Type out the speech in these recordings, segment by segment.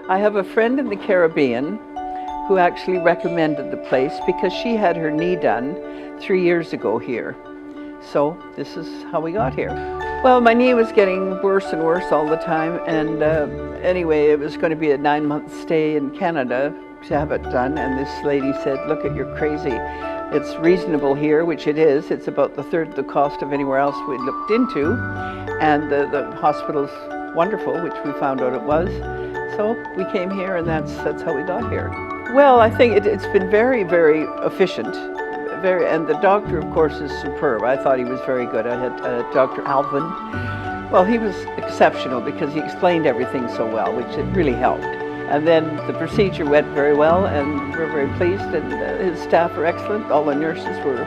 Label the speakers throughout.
Speaker 1: I have a friend in the Caribbean who actually recommended the place because she had her knee done 3 years ago here. So this is how we got here. Well, my knee was getting worse and worse all the time, and anyway, it was going to be a 9-month stay in Canada to have it done, and this lady said, look, you're crazy. It's reasonable here, which it is. It's about the third of the cost of anywhere else we looked into, and the hospital's wonderful, which we found out it was. So we came here, and that's how we got here. Well, I think it's been very, very efficient. And the doctor, of course, is superb. I thought he was very good. I had Dr. Alvin. Well, he was exceptional because he explained everything so well, which it really helped. And then the procedure went very well, and we're very pleased. And his staff are excellent. All the nurses were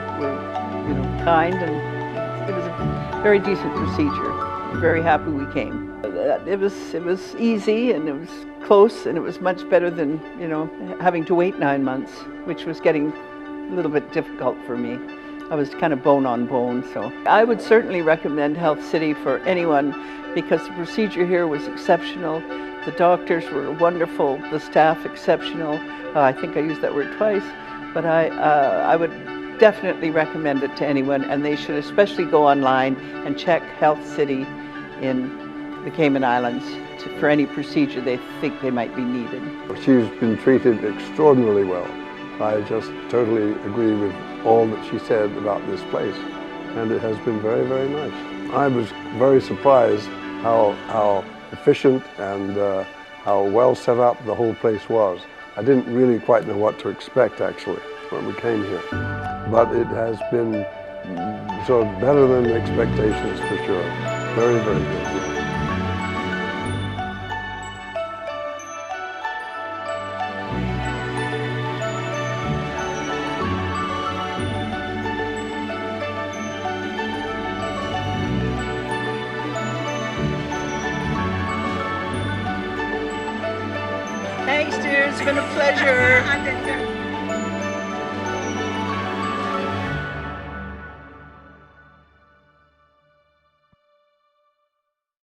Speaker 1: kind, and it was a very decent procedure. We're very happy we came. It was easy, and it was close, and it was much better than having to wait 9 months, which was getting a little bit difficult for me. I was kind of bone on bone, so I would certainly recommend Health City for anyone because the procedure here was exceptional. The doctors were wonderful, the staff exceptional. I think I used that word twice, but I would definitely recommend it to anyone, and they should especially go online and check Health City in the Cayman Islands for any procedure they think they might be needed.
Speaker 2: She's been treated extraordinarily well. I just totally agree with all that she said about this place, and it has been very, very nice. I was very surprised how efficient and how well set up the whole place was. I didn't really quite know what to expect actually when we came here, but it has been sort of better than expectations for sure. Very, very good.
Speaker 1: Thanks, dear. It's been a pleasure.